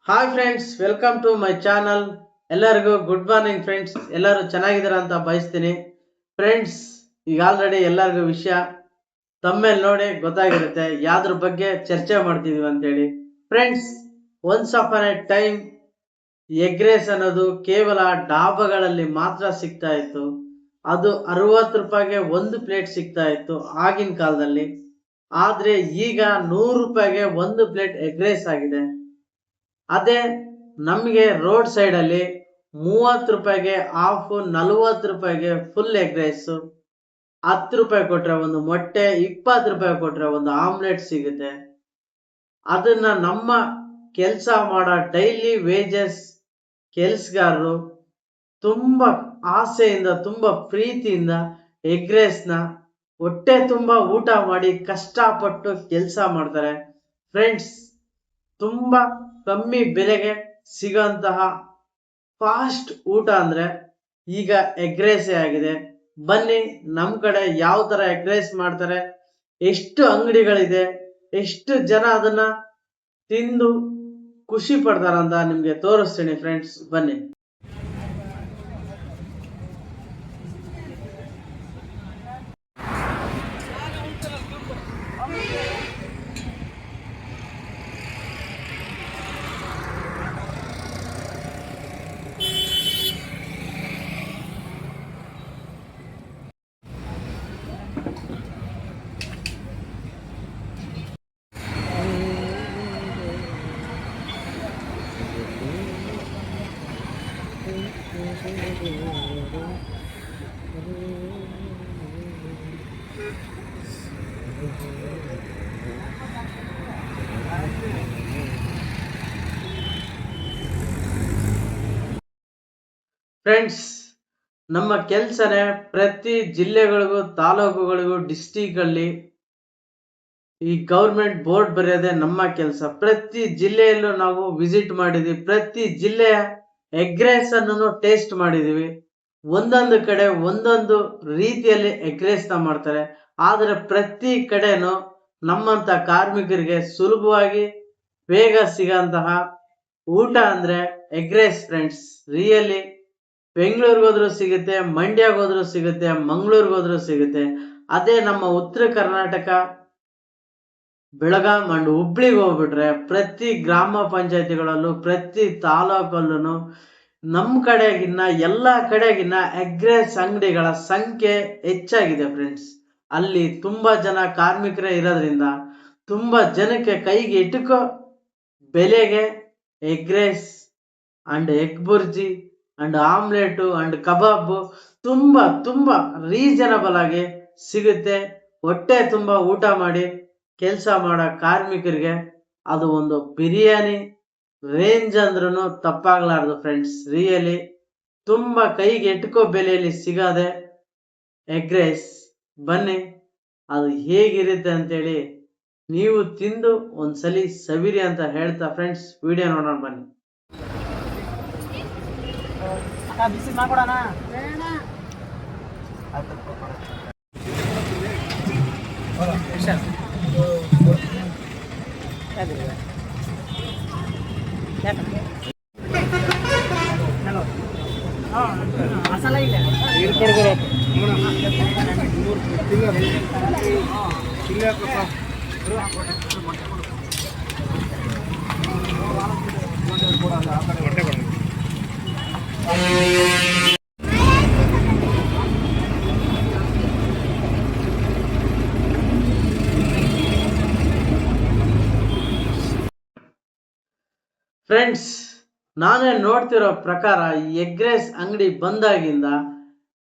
Hi friends, welcome to my channel. ಎಲ್ಲರಿಗೂ good morning friends. ಎಲ್ಲರೂ ಚೆನ್ನಾಗಿದ್ದೀರಾ ಅಂತ ಬಯಸ್ತೀನಿ ಫ್ರೆಂಡ್ಸ್. ಈಗ ಆಲ್ರೆಡಿ ಎಲ್ಲರಿಗೂ ವಿಷಯ ತಮ್ಮೇಲೆ ನೋಡಿ ಗೊತ್ತಾಗಿರುತ್ತೆ ಯಾವ್ದ್ರ ಬಗ್ಗೆ ಚರ್ಚೆ ಮಾಡ್ತಿದೀವಿ ಅಂತೇಳಿ. Friends, once upon a time egg rice ಅನ್ನೋದು ಕೇವಲ ಡಾಬಾಗಳಲ್ಲಿ ಮಾತ್ರ ಸಿಗ್ತಾ ಇತ್ತು. ಅದು 60 ರೂಪಾಯಿಗೆ ಒಂದು ಪ್ಲೇಟ್ ಸಿಗ್ತಾ ಇತ್ತು ಆಗಿನ ಕಾಲದಲ್ಲಿ. ಆದ್ರೆ ಈಗ 100 ರೂಪಾಯಿಗೆ ಒಂದು ಪ್ಲೇಟ್ ಎಗ್ ರೈಸ್ ಆಗಿದೆ. ಅದೇ ನಮಗೆ ರೋಡ್ ಸೈಡ್ ಅಲ್ಲಿ 30 ರೂಪಾಯಿಗೆ ಹಾಫ್, 40 ರೂಪಾಯಿಗೆ ಫುಲ್ ಎಗ್ ರೈಸ್, 10 ರೂಪಾಯಿ ಕೊಟ್ರೆ ಒಂದು ಮೊಟ್ಟೆ, 20 ರೂಪಾಯಿ ಕೊಟ್ರೆ ಒಂದು ಆಮ್ಲೆಟ್ ಸಿಗುತ್ತೆ. ಅದನ್ನ ನಮ್ಮ ಕೆಲಸ ಮಾಡೋ ಡೈಲಿ ವೇಜಸ್ ಕೆಲ್ಸಗಾರರು ತುಂಬಾ ಆಸೆಯಿಂದ, ತುಂಬಾ ಪ್ರೀತಿಯಿಂದ ಎಗ್ ರೈಸ್ ನ ಹೊಟ್ಟೆ ತುಂಬಾ ಊಟ ಮಾಡಿ ಕಷ್ಟಪಟ್ಟು ಕೆಲಸ ಮಾಡ್ತಾರೆ ಫ್ರೆಂಡ್ಸ್. ತುಂಬಾ ಕಮ್ಮಿ ಬೆಲೆಗೆ ಸಿಗೋಂತಹ ಫಾಸ್ಟ್ ಊಟ ಅಂದ್ರೆ ಈಗ ಎಗ್ ರೈಸ್ ಆಗಿದೆ. ಬನ್ನಿ, ನಮ್ ಕಡೆ ಯಾವ ತರ ಎಗ್ ರೈಸ್ ಮಾಡ್ತಾರೆ, ಎಷ್ಟು ಅಂಗಡಿಗಳಿದೆ, ಎಷ್ಟು ಜನ ಅದನ್ನ ತಿಂದು ಖುಷಿ ಪಡ್ತಾರಂತ ನಿಮ್ಗೆ ತೋರಿಸ್ತೀನಿ ಫ್ರೆಂಡ್ಸ್, ಬನ್ನಿ. ಫ್ರೆಂಡ್ಸ್, ನಮ್ಮ ಕೆಲ್ಸನೇ ಪ್ರತಿ ಜಿಲ್ಲೆಗಳಿಗೂ, ತಾಲೂಕುಗಳಿಗೂ, ಡಿಸ್ಟಿಕ್ ಅಲ್ಲಿ ಈ ಗೌರ್ಮೆಂಟ್ ಬೋರ್ಡ್ ಬರೆಯೋದೇ ನಮ್ಮ ಕೆಲಸ. ಪ್ರತಿ ಜಿಲ್ಲೆಯಲ್ಲೂ ನಾವು ವಿಸಿಟ್ ಮಾಡಿದೀವಿ, ಪ್ರತಿ ಜಿಲ್ಲೆಯ ಎಗ್ ರೈಸ್ ಅನ್ನು ಟೇಸ್ಟ್ ಮಾಡಿದೀವಿ. ಒಂದೊಂದು ಕಡೆ ಒಂದೊಂದು ರೀತಿಯಲ್ಲಿ ಎಗ್ ರೈಸ್ ನ ಮಾಡ್ತಾರೆ. ಆದ್ರೆ ಪ್ರತಿ ಕಡೆನೂ ನಮ್ಮಂತ ಕಾರ್ಮಿಕರಿಗೆ ಸುಲಭವಾಗಿ ಬೇಗ ಸಿಗಂತಹ ಊಟ ಅಂದ್ರೆ ಎಗ್ ರೈಸ್ ಫ್ರೆಂಡ್ಸ್. ರಿಯಲಿ ಬೆಂಗಳೂರಿಗೆ ಹೋದ್ರು ಸಿಗುತ್ತೆ, ಮಂಡ್ಯಕ್ಕೆ ಹೋದ್ರು ಸಿಗುತ್ತೆ, ಮಂಗಳೂರಿಗೆ ಹೋದ್ರು ಸಿಗುತ್ತೆ. ಅದೇ ನಮ್ಮ ಉತ್ತರ ಕರ್ನಾಟಕ ಬೆಳಗಾಂ ಅಂಡ್ ಹುಬ್ಳಿಗೆ ಹೋಗ್ಬಿಟ್ರೆ ಪ್ರತಿ ಗ್ರಾಮ ಪಂಚಾಯತಿಗಳಲ್ಲೂ, ಪ್ರತಿ ತಾಲೂಕಲ್ಲೂ ನಮ್ ಕಡೆಗಿನ್ನ ಎಲ್ಲಾ ಕಡೆಗಿನ್ನ ಎಗ್ ರೈಸ್ ಅಂಗಡಿಗಳ ಸಂಖ್ಯೆ ಹೆಚ್ಚಾಗಿದೆ ಫ್ರೆಂಡ್ಸ್. ಅಲ್ಲಿ ತುಂಬಾ ಜನ ಕಾರ್ಮಿಕರೇ ಇರೋದ್ರಿಂದ ತುಂಬಾ ಜನಕ್ಕೆ ಕೈಗೆ ಎಟುಕೋ ಬೆಲೆಗೆ egg rice and egg bhurji and omelette and kebab ತುಂಬಾ ತುಂಬಾ ರೀಸನಬಲ್ ಆಗಿ ಸಿಗುತ್ತೆ. ಹೊಟ್ಟೆ ತುಂಬಾ ಊಟ ಮಾಡಿ ಕೆಲಸ ಮಾಡೋ ಕಾರ್ಮಿಕರಿಗೆ ಅದು ಒಂದು ಬಿರಿಯಾನಿ ರೇಂಜ್ ಅಂದ್ರೂ ತಪ್ಪಾಗ್ಲಾರ್ದು ಫ್ರೆಂಡ್ಸ್. ರಿಯಲಿ ತುಂಬಾ ಕೈಗೆ ಎಟುಕೋ ಬೆಲೆಯಲ್ಲಿ ಸಿಗದೆ ಎಗ್ ರೈಸ್. ಬನ್ನಿ, ಅದು ಹೇಗಿರುತ್ತೆ ಅಂತೇಳಿ ನೀವು ತಿಂದು ಒಂದ್ಸಲಿ ಸವಿರಿ ಅಂತ ಹೇಳ್ತಾ ಫ್ರೆಂಡ್ಸ್, ವಿಡಿಯೋ ನೋಡೋಣ ಬನ್ನಿ. ಬಿಸಿ ಮಾಡ್ಕೊಡೋಣ. ಮಸಾಲ ಇಲ್ಲ ಫ್ರೆಂಡ್ಸ್, ನಾನೇ ನೋಡ್ತಿರೋ ಪ್ರಕಾರ ಎಗ್ ರೈಸ್ ಅಂಗಡಿ ಬಂದಾಗಿಂದ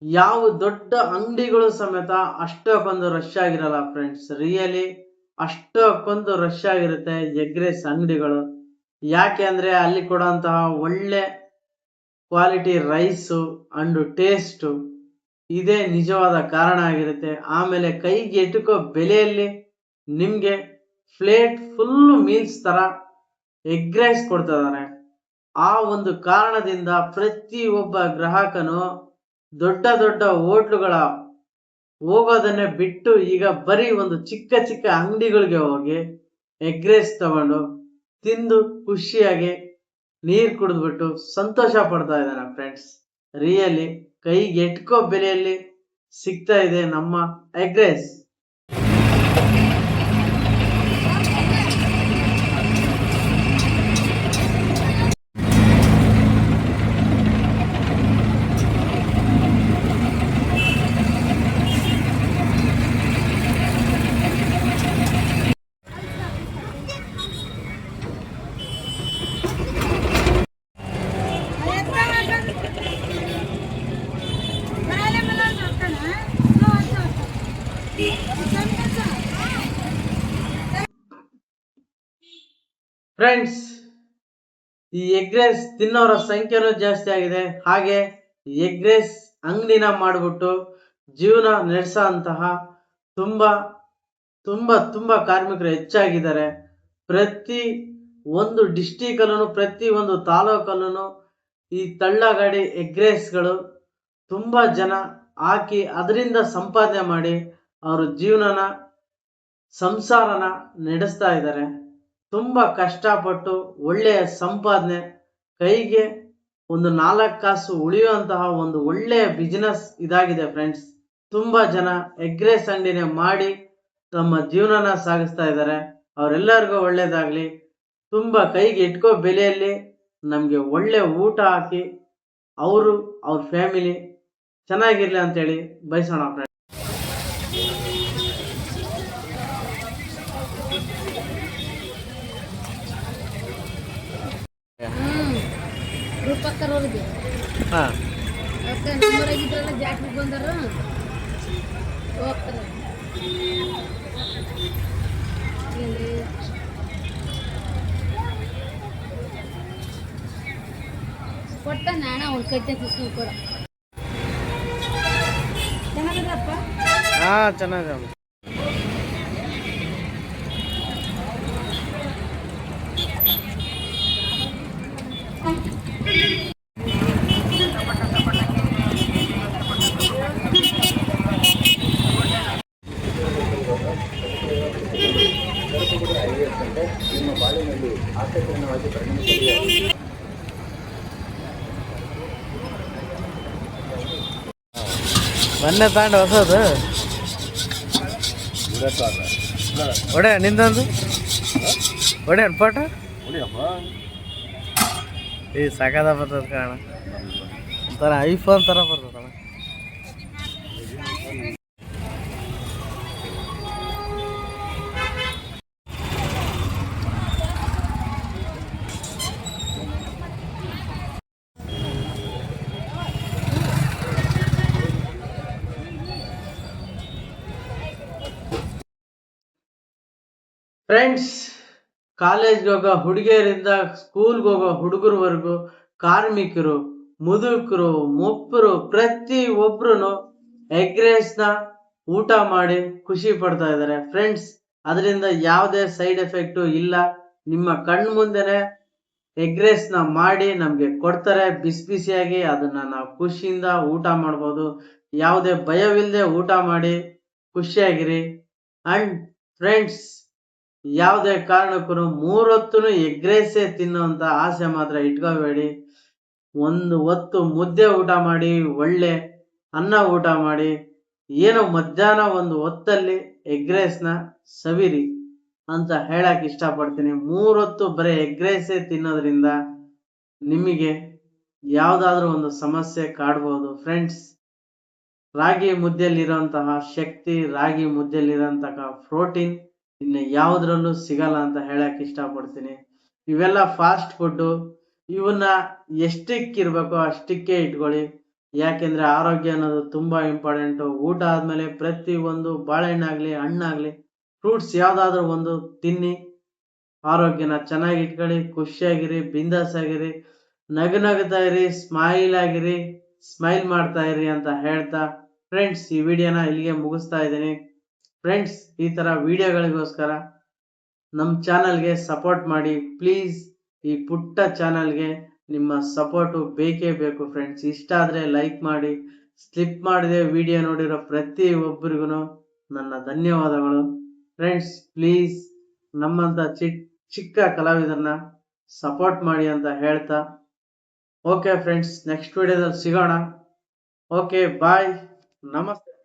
ಯಾವ ದೊಡ್ಡ ಅಂಗಡಿಗಳು ಸಮೇತ ಅಷ್ಟಕ್ಕೊಂದು ರಶ್ ಆಗಿರಲ್ಲ ಫ್ರೆಂಡ್ಸ್. ರಿಯಲಿ ಅಷ್ಟಕ್ಕೊಂದು ರಶ್ ಆಗಿರುತ್ತೆ ಎಗ್ ರೈಸ್ ಅಂಗಡಿಗಳು. ಯಾಕೆ ಅಂದ್ರೆ ಅಲ್ಲಿ ಕೊಡುವಂತಹ ಒಳ್ಳೆ ಕ್ವಾಲಿಟಿ ರೈಸು ಅಂಡ್ ಟೇಸ್ಟ್ ಇದೇ ನಿಜವಾದ ಕಾರಣ ಆಗಿರುತ್ತೆ. ಆಮೇಲೆ ಕೈಗೆ ಎಟುಕೋ ಬೆಲೆಯಲ್ಲಿ ನಿಮ್ಗೆ ಪ್ಲೇಟ್ ಫುಲ್ ಮೀಲ್ಸ್ ತರ ಎಗ್ ರೈಸ್ ಕೊಡ್ತಾ ಇದಾರೆ. ಆ ಒಂದು ಕಾರಣದಿಂದ ಪ್ರತಿ ಒಬ್ಬ ಗ್ರಾಹಕನು ದೊಡ್ಡ ದೊಡ್ಡ ಹೋಟ್ಲುಗಳ ಹೋಗೋದನ್ನೇ ಬಿಟ್ಟು ಈಗ ಬರೀ ಒಂದು ಚಿಕ್ಕ ಚಿಕ್ಕ ಅಂಗಡಿಗಳಿಗೆ ಹೋಗಿ ಎಗ್ ರೈಸ್ ತಗೊಂಡು ತಿಂದು ಖುಷಿಯಾಗಿ ನೀರ್ ಕುಡಿದ್ಬಿಟ್ಟು ಸಂತೋಷ ಪಡ್ತಾ ಇದ್ದಾನೆ ಫ್ರೆಂಡ್ಸ್. ರಿಯಲಿ ಕೈಗೆ ಎಟ್ಕೋ ಬೆಲೆಯಲ್ಲಿ ಸಿಗ್ತಾ ಇದೆ ನಮ್ಮ ಎಗ್ ರೈಸ್. ಫ್ರೆಂಡ್ಸ್, ಈ ಎಗ್ ರೈಸ್ ತಿನ್ನೋರ ಸಂಖ್ಯೆನೂ ಜಾಸ್ತಿ ಆಗಿದೆ. ಹಾಗೆ ಎಗ್ ರೈಸ್ ಅಂಗಡಿನ ಮಾಡಿಬಿಟ್ಟು ಜೀವನ ನಡೆಸೋ ಅಂತಹ ತುಂಬಾ ತುಂಬಾ ತುಂಬಾ ಕಾರ್ಮಿಕರು ಹೆಚ್ಚಾಗಿದ್ದಾರೆ. ಪ್ರತಿ ಒಂದು ಡಿಸ್ಟಿಕ್ ಅಲ್ಲೂ ಪ್ರತಿ ಒಂದು ತಾಲೂಕಲ್ಲೂ ಈ ತಳ್ಳಗಾಡಿ ಎಗ್ ರೈಸ್ಗಳು ತುಂಬಾ ಜನ ಹಾಕಿ ಅದರಿಂದ ಸಂಪಾದನೆ ಮಾಡಿ ಅವ್ರ ಜೀವನನ ಸಂಸಾರನ ನಡೆಸ್ತಾ ಇದ್ದಾರೆ. ತುಂಬಾ ಕಷ್ಟಪಟ್ಟು ಒಳ್ಳೆಯ ಸಂಪಾದನೆ, ಕೈಗೆ ಒಂದು 4 ಕಾಸು ಉಳಿಯುವಂತಹ ಒಂದು ಒಳ್ಳೆಯ ಬಿಸಿನೆಸ್ ಇದಾಗಿದೆ ಫ್ರೆಂಡ್ಸ್. ತುಂಬಾ ಜನ ಎಗ್ ರೈಸ್ ಅಂಗಡಿನೇ ಮಾಡಿ ತಮ್ಮ ಜೀವನನ ಸಾಗಿಸ್ತಾ ಇದ್ದಾರೆ. ಅವರೆಲ್ಲರಿಗೂ ಒಳ್ಳೇದಾಗ್ಲಿ. ತುಂಬಾ ಕೈಗೆ ಇಟ್ಕೋ ಬೆಲೆಯಲ್ಲಿ ನಮ್ಗೆ ಒಳ್ಳೆ ಊಟ ಹಾಕಿ ಅವರು ಅವ್ರ ಫ್ಯಾಮಿಲಿ ಚೆನ್ನಾಗಿರ್ಲಿ ಅಂತೇಳಿ ಬಯಸೋಣ ಫ್ರೆಂಡ್ಸ್. ರೂಪಕ್ಕರವ್ರಿಗೆ ಅದಕ್ಕೆ ನಂಬರ್ ಆಗಿದ್ರಲ್ಲ ಜಾಸ್ತಿ ಬಂದಾರ ಹೋಗ್ತಾರೆ. ಕೊಟ್ಟ ನಾಣ ಒಂದು ಕಟ್ಟೆ ತಿಸ್ಕೊಂಡು ಕೊಡ. ಚೆನ್ನಾಗಿದ್ರಪ್ಪ? ಚೆನ್ನಾಗ. ಮೊನ್ನೆ ತಾಂಡ ಹೊಸದು ಒಡೆ ನಿಂದೊಂದು ಒಡೆ ಪಾಠ ಈ ಸಾಕಾದ ಬರ್ತದ ಕಾಣ, ಒಂಥರ ಐಫೋನ್ ಥರ ಬರ್ತದಣ್ಣ. ಫ್ರೆಂಡ್ಸ್, ಕಾಲೇಜ್ಗೆ ಹೋಗೋ ಹುಡುಗಿಯರಿಂದ ಸ್ಕೂಲ್ಗೆ ಹೋಗೋ ಹುಡುಗರವರೆಗೂ, ಕಾರ್ಮಿಕರು, ಮುದುಕರು, ಮೊಪ್ಪರು, ಪ್ರತಿ ಒಬ್ರು ಎಗ್ ರೈಸ್ನ ಊಟ ಮಾಡಿ ಖುಷಿ ಪಡ್ತಾ ಇದ್ದಾರೆ ಫ್ರೆಂಡ್ಸ್. ಅದರಿಂದ ಯಾವುದೇ ಸೈಡ್ ಎಫೆಕ್ಟು ಇಲ್ಲ. ನಿಮ್ಮ ಕಣ್ಣು ಮುಂದೆನೆ ಎಗ್ ರೈಸ್ನ ಮಾಡಿ ನಮಗೆ ಕೊಡ್ತಾರೆ ಬಿಸಿ ಬಿಸಿಯಾಗಿ. ಅದನ್ನ ನಾವು ಖುಷಿಯಿಂದ ಊಟ ಮಾಡ್ಬೋದು. ಯಾವುದೇ ಭಯವಿಲ್ಲದೆ ಊಟ ಮಾಡಿ ಖುಷಿಯಾಗಿರಿ. ಅಂಡ್ ಫ್ರೆಂಡ್ಸ್, ಯಾವುದೇ ಕಾರಣಕ್ಕೂ 3 ಹೊತ್ತು ಎಗ್ ರೈಸೇ ತಿನ್ನುವಂತ ಆಸೆ ಮಾತ್ರ ಇಟ್ಕೋಬೇಡಿ. ಒಂದು ಹೊತ್ತು ಮುದ್ದೆ ಊಟ ಮಾಡಿ, ಒಳ್ಳೆ ಅನ್ನ ಊಟ ಮಾಡಿ, ಏನೋ ಮಧ್ಯಾಹ್ನ ಒಂದು ಹೊತ್ತಲ್ಲಿ ಎಗ್ ರೈಸ್ನ ಸವಿರಿ ಅಂತ ಹೇಳಕ್ ಇಷ್ಟಪಡ್ತೀನಿ. 3 ಹೊತ್ತು ಬರೀ ಎಗ್ ರೈಸೇ ತಿನ್ನೋದ್ರಿಂದ ನಿಮಗೆ ಯಾವ್ದಾದ್ರು ಒಂದು ಸಮಸ್ಯೆ ಕಾಡ್ಬೋದು ಫ್ರೆಂಡ್ಸ್. ರಾಗಿ ಮುದ್ದೆಯಲ್ಲಿರುವಂತಹ ಶಕ್ತಿ, ರಾಗಿ ಮುದ್ದೆಯಲ್ಲಿರುವಂತಹ ಪ್ರೋಟೀನ್ ಇನ್ನು ಯಾವುದ್ರಲ್ಲೂ ಸಿಗಲ್ಲ ಅಂತ ಹೇಳಕ್ ಇಷ್ಟಪಡ್ತೀನಿ. ಇವೆಲ್ಲ ಫಾಸ್ಟ್ ಫುಡ್ಡು, ಇವನ್ನ ಎಷ್ಟಕ್ಕಿರ್ಬೇಕೋ ಅಷ್ಟಕ್ಕೆ ಇಟ್ಕೊಳ್ಳಿ. ಯಾಕೆಂದ್ರೆ ಆರೋಗ್ಯ ಅನ್ನೋದು ತುಂಬಾ ಇಂಪಾರ್ಟೆಂಟು. ಊಟ ಆದ್ಮೇಲೆ ಪ್ರತಿ ಒಂದು ಬಾಳೆಹಣ್ಣಾಗ್ಲಿ, ಹಣ್ಣಾಗ್ಲಿ, ಫ್ರೂಟ್ಸ್ ಯಾವ್ದಾದ್ರು ಒಂದು ತಿನ್ನಿ. ಆರೋಗ್ಯನ ಚೆನ್ನಾಗಿ ಇಟ್ಕೊಳ್ಳಿ. ಖುಷಿಯಾಗಿರಿ, ಬಿಂದಾಸ್ ಆಗಿರಿ, ನಗುತ್ತಾ ಇರಿ, ಸ್ಮೈಲ್ ಆಗಿರಿ, ಸ್ಮೈಲ್ ಮಾಡ್ತಾ ಇರಿ ಅಂತ ಹೇಳ್ತಾ ಫ್ರೆಂಡ್ಸ್ ಈ ವಿಡಿಯೋನ ಇಲ್ಲಿಗೆ ಮುಗಿಸ್ತಾ ಇದ್ದೀನಿ. ಫ್ರೆಂಡ್ಸ್, ಈ ತರ ವಿಡಿಯೋಗಳಿಗೋಸ್ಕರ ನಮ್ಮ ಚಾನಲ್ಗೆ ಸಪೋರ್ಟ್ ಮಾಡಿ ಪ್ಲೀಸ್. ಈ ಪುಟ್ಟ ಚಾನಲ್ಗೆ ನಿಮ್ಮ ಸಪೋರ್ಟು ಬೇಕೇ ಬೇಕು ಫ್ರೆಂಡ್ಸ್. ಇಷ್ಟ ಆದರೆ ಲೈಕ್ ಮಾಡಿ. ಸ್ಲಿಪ್ ಮಾಡದೆ ವಿಡಿಯೋ ನೋಡಿರೋ ಪ್ರತಿ ಒಬ್ಬರಿಗೂ ನನ್ನ ಧನ್ಯವಾದಗಳು ಫ್ರೆಂಡ್ಸ್. ಪ್ಲೀಸ್ ನಮ್ಮಂಥ ಚಿಕ್ಕ ಕಲಾವಿದರನ್ನ ಸಪೋರ್ಟ್ ಮಾಡಿ ಅಂತ ಹೇಳ್ತಾ ಓಕೆ ಫ್ರೆಂಡ್ಸ್, ನೆಕ್ಸ್ಟ್ ವಿಡಿಯೋದಲ್ಲಿ ಸಿಗೋಣ. ಓಕೆ ಬಾಯ್, ನಮಸ್ತೆ.